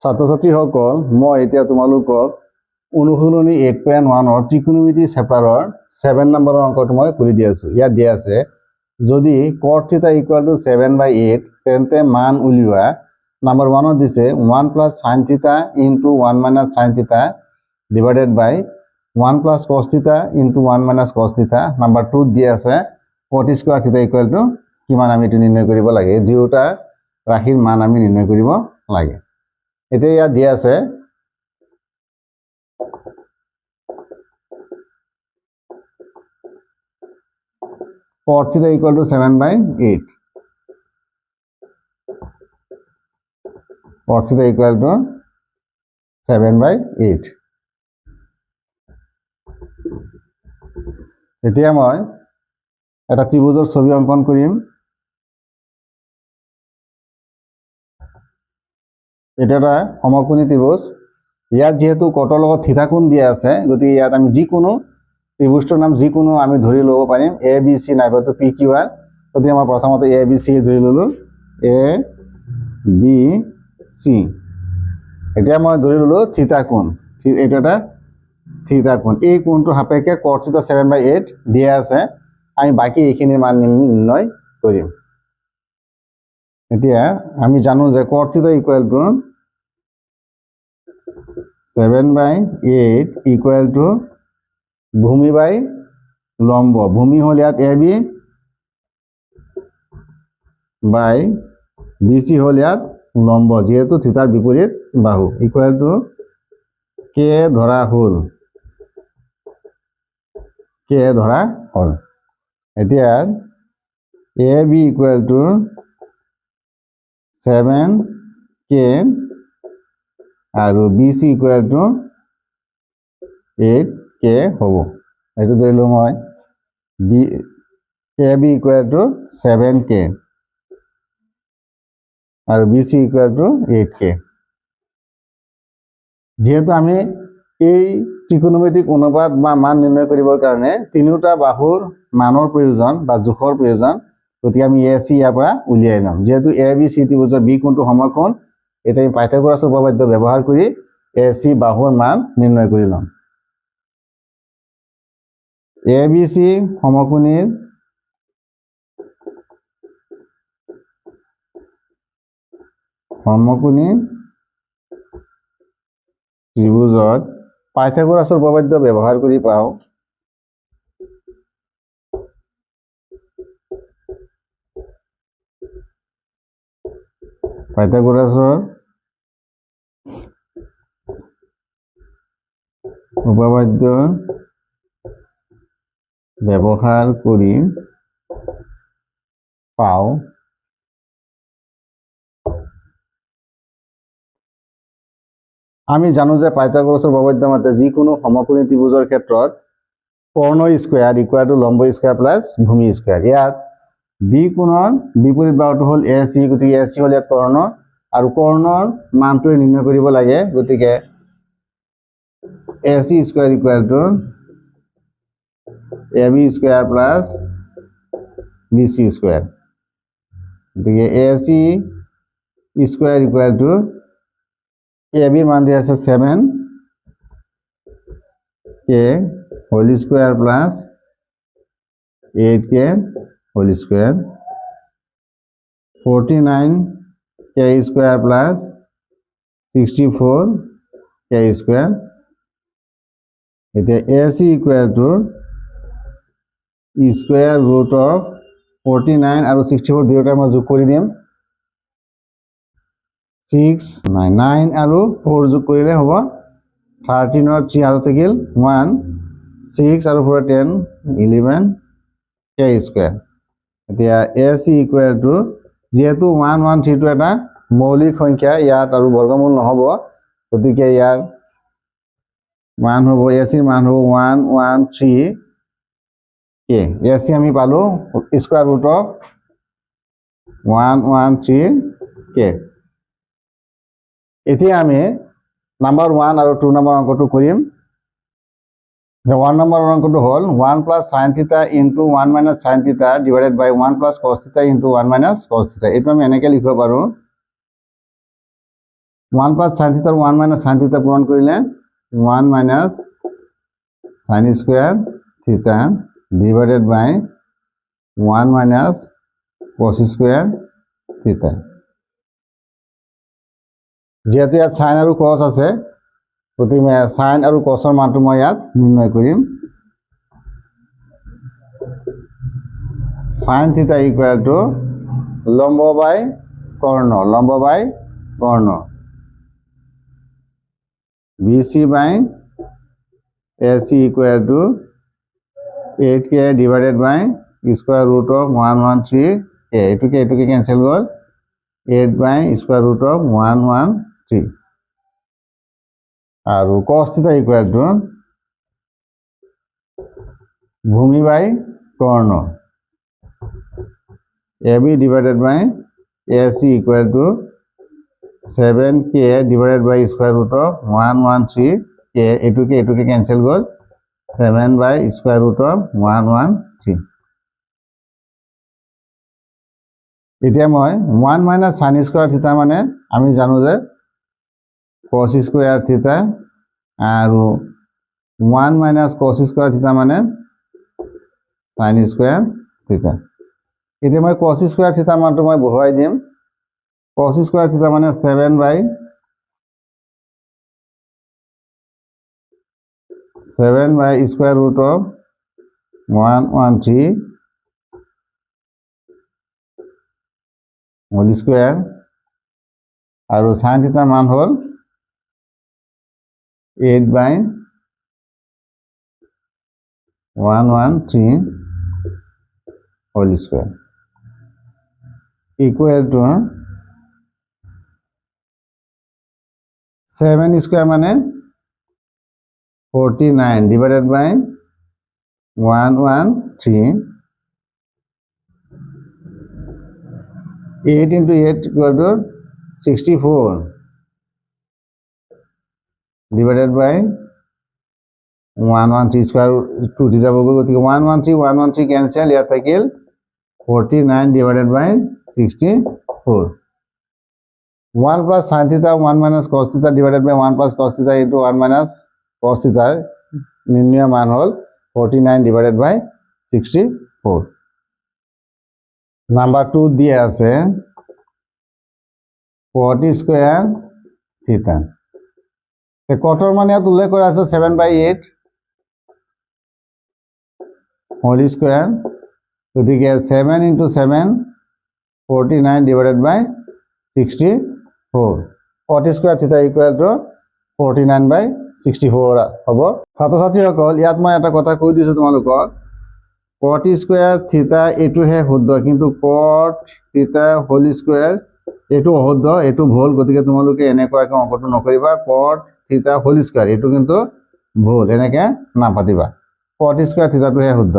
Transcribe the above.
ছাত্ৰ-ছাত্ৰীসকল মই এতিয়া তোমালোকক অনুশীলনী 8.1 ত্ৰিকোণমিতি চেপ্টাৰৰ 7 নম্বৰৰ অংকটো মই কৰি দি আছো। ইয়াত দিয়া আছে যদি cot θ = 7/8 তেন্তে মান উলিওৱা। নাম্বাৰ 1 দিছে 1 + sin θ * 1 - sin θ divided by 1 + cos θ * 1 - cos θ। Number 2 দিয়া আছে cot square θ = কিমান আমি এটো নিৰ্ণয় কৰিব লাগে। দুয়োটা ৰাশিৰ মান আমি নিৰ্ণয় কৰিব লাগে। এতিয়া ইয়াত দিয়া আছে cot θ = 7/8 cot θ = 7/8। এতিয়া মই এটা ত্ৰিভুজৰ ছবি অঙ্কন কৰিম। এটা এটা সমকোণী ত্ৰিভুজ। ইয়াত যেহেতু কটৰ লগত থিতা কোণ দিয়া আছে গতিকে ইয়াত আমি যিকোনো ত্ৰিভুজটোৰ নাম যিকোনো আমি ধৰি ল'ব পাৰিম এ বি চি নাইবাতো পি কিউ আৰ। গতিকে মই প্ৰথমতে এ বি চি ধৰি ল'লো এ বি চি। এতিয়া মই ধৰি ল'লো থিতা কোণ। এইটো এটা থিতা কোণ। এই কোণটো সাপেক্ষে cot θ 7/8 দিয়া আছে। আমি বাকি এইখিনিৰ মান নিৰ্ণয় কৰিম। এতিয়া আমি জানো যে cot θ = 7/8 = ভূমি বাই লম্ব। ভূমি হল ইয়াত A B by B C হল ইয়াত লম্ব যেহেতু থিতাৰ বিপৰীত বাহু = কে ধৰা হল এতিয়া এ বি = 7k আৰু বি চি = 8k হ'ব। এইটো ধৰিলো মই এ বি = 7k আৰু বি চি = 8k। যেহেতু আমি এই ত্ৰিকোণমিতিক অনুপাত বা মান নিৰ্ণয় কৰিবৰ কাৰণে তিনিটা বাহুৰ মানৰ প্ৰয়োজন বা জোখৰ প্ৰয়োজন। গতিকে আমি এ চি ইয়াৰ পৰা উলিয়াই ল'ম। যেহেতু এ বি চি ত্ৰিভুজৰ বি কোণটো সমকোণ, এতিয়া আমি পাইথাগোৰাছৰ উপপাদ্য ব্যৱহাৰ কৰি এ চি বাহুৰ মান নিৰ্ণয় কৰি ল'ম। এ বি চি সমকোণীৰ ত্ৰিভুজত পাইথাগোৰাছৰ উপপাদ্য ব্যৱহাৰ কৰি পাওঁ পাইথাগোৰাছৰ উপপাদ্য ব্যৱহাৰ কৰি পাওঁ আমি জানো যে পাইথাগোৰাছৰ উপপাদ্য মতে যিকোনো সমকোণী ত্ৰিভুজৰ ক্ষেত্ৰত কৰ্ণ স্কয়াৰ = লম্ব স্কয়াৰ প্লাস ভূমি স্কয়াৰ। ইয়াত বি কোণৰ বিপৰীত বাহুটো হল এ চি, গতিকে এ চি হল ইয়াত কৰ্ণ আৰু কৰ্ণৰ মানটো নিৰ্ণয় কৰিব লাগে। গতিকে A C square = A B square plus B C square. গতিকে A C square = A B মান দিয়া আছে 7k whole square plus 8k whole square 49k square plus 64k square. এতিয়া A C = square root of 49 আৰু 64 দুয়োটা মই যোগ কৰি দিম। 9 আৰু 4 যোগ কৰিলে হ'ব 13 ৰ 3 হাতত থাকিল 1 6 আৰু 4 10 11k স্কয়াৰ। এতিয়া এ চি = যেহেতু 113 টো এটা মৌলিক সংখ্যা ইয়াত আৰু বৰ্গমূল নহব, গতিকে ইয়াৰ মান হ'ব এ চি মান হ'ব 113k। এ চি আমি পালো স্কয়ার রুট অফ 113k। এতিয়া আমি নাম্বার 1 আৰু 2 নম্বৰ অঙ্কটো কৰিম। 1 number অঙ্কটো hall 1 + sin θ * 1 - sin θ divided by 1 + cos θ * 1 - cos θ। এইটো আমি এনেকৈ লিখিব পাৰো 1 প্লাস সাইন থিটার 1 মাইনাস সাইন থিটা পূরণ করিলে 1 মাইনাস সাইন স্কোয়ার থিটা ডিভাইডেড বাই 1 মাইনাস কস স্কোয়ার থিটা। যেহেতু ইয়াত সাইন আৰু কস আছে গতিকে সাইন আৰু কসৰ মানটো মই ইয়াত নিৰ্ণয় কৰিম। সাইন থিটা ইকুৱেল টু লম্ব বাই কৰ্ণ, লম্ব বাই কৰ্ণ, BC by AC equal to 8k divided by square root of 113k, এটুকে কেঞ্চেল গ'ল, 8 বাই স্কোয়ার রুট অফ 113 আৰু cos থিটা ইকুৱেল টু ভূমি বাই কৰ্ণ, AB divided by AC equal to 7k divided by square root of 113k, এটুকে cancel গ'ল, 7 বাই square root of 113। এতিয়া মই 1 মাইনাস সাইন স্কোয়ার থিটা মানে আমি জানো যে কস স্কোয়ার থিটা আৰু 1 মাইনাস কস স্কোয়াৰ থিটা মানে সাইন স্কোয়াৰ থিটা। এতিয়া মই কস স্কোয়াৰ থিটাৰ মানটো মই বহুৱাই দিম। কস স্কোয়াৰ থিটা মানে 7 by square root of 113 whole square আৰু সাইন থিটাৰ মান হ'ল 8 by 113 whole square equal to 7 square মানে 49 divided by 113, 8 into 8 equal to 64 divided by 113 square root 2 যাব গতিকে 113 cancel, ইয়াত থাকিল 49 divided by 64, 1 plus sin theta 1 minus cos theta divided by 1 plus cos theta into 1 minus cos theta নির্ণয় মান হল 49 divided by 64। Number 2 দিয়ে আছে cot square থিটা, কটৰ মানে ইয়াত উল্লেখ কৰা আছে 7/8 হোল স্কোয়ার, গতিকে 7 into 7 49 divided by 64, cot square থিটা ইকুৱেল টু 49/64 হ'ব। ছাত্ৰ ছাত্ৰীসকল ইয়াত মই এটা কথা কৈ দিছোঁ তোমালোকক, cot স্কোয়ার থিটা এইটোহে শুদ্ধ, কিন্তু cot থিটা হোল স্কোয়ার এইটো অশুদ্ধ, এইটো ভুল, গতিকে তোমালোকে এনেকুৱাকৈ অংকটো নকৰিবা। cot থিটা হোল স্কোয়াৰ এইটো কিন্তু ভুল, এনেকৈ নাপাতিবা, cot স্কোয়াৰ থিটাটোহে শুদ্ধ।